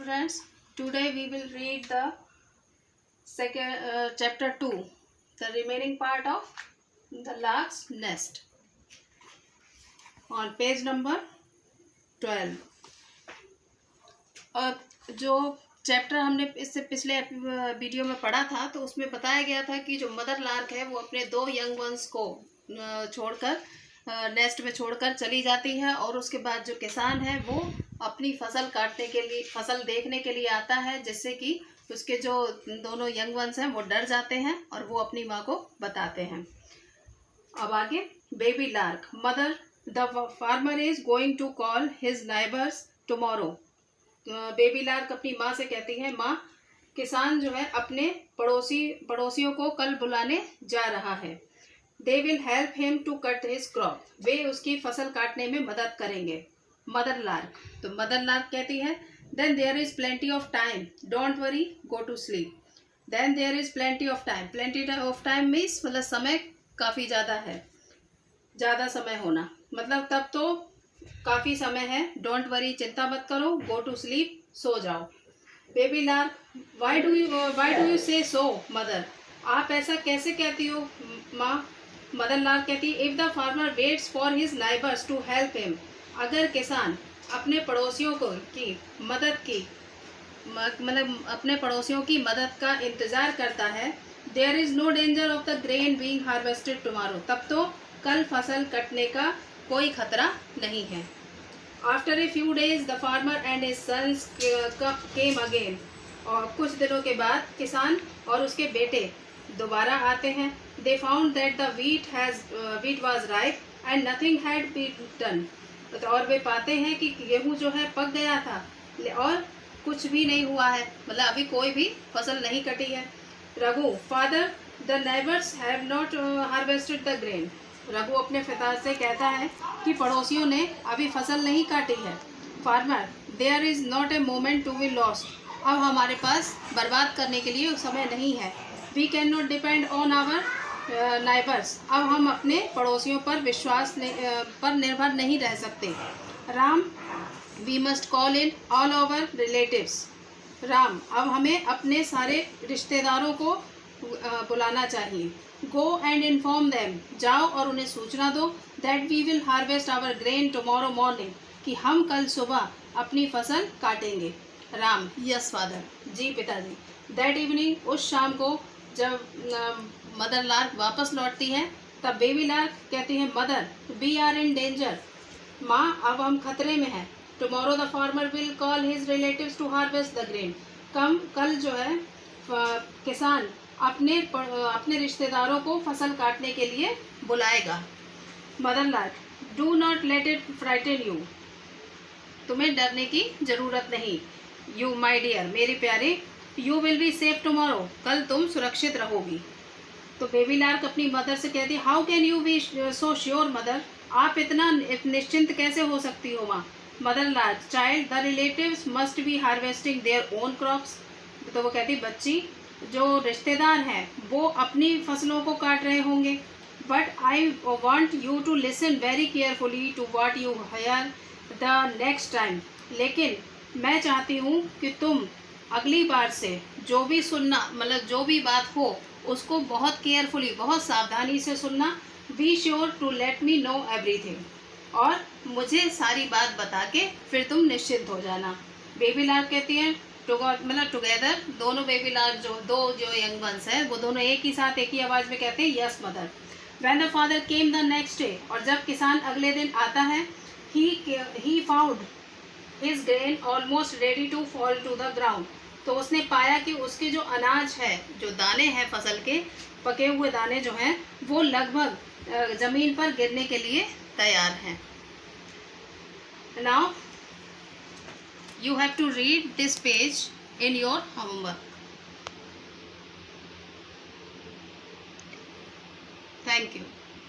students, today we will read the second chapter 2, the remaining part of the lark's nest on page number 12. और जो chapter हमने इससे पिछले video में पढ़ा था तो उसमें बताया गया था कि जो मदर लार्क है वो अपने 2 यंग वंस को छोड़कर नेस्ट में छोड़कर चली जाती है और उसके बाद जो किसान है वो अपनी फसल काटने के लिए, फसल देखने के लिए आता है, जिससे कि उसके जो दोनों यंग वंस हैं वो डर जाते हैं और वो अपनी माँ को बताते हैं. अब आगे, baby lark. Mother, the farmer is going to call his neighbours tomorrow. Baby lark अपनी माँ से कहती है, माँ, किसान जो है अपने पड़ोसियों को कल बुलाने जा रहा है. They will help him to cut his crop. वे उसकी फसल काटने में मदद करेंगे. Mother lark. तो मदर लार्क कहती है, then there is plenty of time, don't worry, go to sleep. Then there is plenty of time. Plenty of time means मतलब समय काफ़ी ज़्यादा है, ज़्यादा समय होना, मतलब तब तो काफ़ी समय है. डोंट वरी, चिंता मत करो. गो टू स्लीप, सो जाओ. Baby lark, why do you से सो मदर. आप ऐसा कैसे कहती हो माँ. मदर लार्क कहती है, if the farmer waits for his neighbours to help him. अगर किसान अपने पड़ोसियों की मदद का इंतज़ार करता है, there is no danger of the grain being harvested tomorrow. तब तो कल फसल कटने का कोई खतरा नहीं है. After a few days the farmer and his sons came again. और कुछ दिनों के बाद किसान और उसके बेटे दोबारा आते हैं. They found that the wheat was ripe and nothing had been done. और वे पाते हैं कि गेहूँ जो है पक गया था और कुछ भी नहीं हुआ है, मतलब अभी कोई भी फसल नहीं कटी है. Raghu, father, the neighbours have not harvested the grain. Raghu अपने पिता से कहता है कि पड़ोसियों ने अभी फसल नहीं काटी है. Farmer, there is not a moment to be lost. अब हमारे पास बर्बाद करने के लिए समय नहीं है. We can not depend on our neighbours. अब हम अपने पड़ोसियों पर पर निर्भर नहीं रह सकते. Ram, we must call in all our relatives. Ram, अब हमें अपने सारे रिश्तेदारों को बुलाना चाहिए. Go and inform them. जाओ और उन्हें सूचना दो. That we will harvest our grain tomorrow morning. कि हम कल सुबह अपनी फसल काटेंगे. Ram, yes father. जी पिताजी. दैट इवनिंग, उस शाम को जब मदर लार्क वापस लौटती है तब बेबी लार्क कहती है, mother, we are in danger. माँ, अब हम खतरे में हैं. Tomorrow the farmer will call his relatives to harvest the grain. कल जो है किसान अपने रिश्तेदारों को फसल काटने के लिए बुलाएगा. Mother lark, do not let it frighten you. तुम्हें डरने की ज़रूरत नहीं. यू माई डियर, मेरी प्यारी, you will be safe tomorrow. कल तुम सुरक्षित रहोगी. तो बेबी लार्क अपनी मदर से कहती है, how can you be so sure mother. आप इतना निश्चिंत कैसे हो सकती हो माँ. Mother lark, child, the relatives must be harvesting their own crops. तो वो कहती, बच्ची, जो रिश्तेदार हैं वो अपनी फसलों को काट रहे होंगे. But I want you to listen very carefully to what you hear the next time. लेकिन मैं चाहती हूँ कि तुम अगली बार से जो भी सुनना, मतलब जो भी बात हो उसको बहुत केयरफुली, बहुत सावधानी से सुनना. Be sure to let me know everything. और मुझे सारी बात बता के फिर तुम निश्चिंत हो जाना. बेबी लार्क कहती है, मतलब टुगेदर, दोनों बेबी लार्क जो यंग वंस है वो दोनों एक ही साथ एक ही आवाज़ में कहते हैं, yes mother. When the father came the next day. और जब किसान अगले दिन आता है, he found his grain almost ready to fall to the ground. तो उसने पाया कि उसके जो अनाज है, जो दाने हैं फसल के, पके हुए दाने जो हैं वो लगभग ज़मीन पर गिरने के लिए तैयार हैं. Now you have to read this page in your homework. Thank you.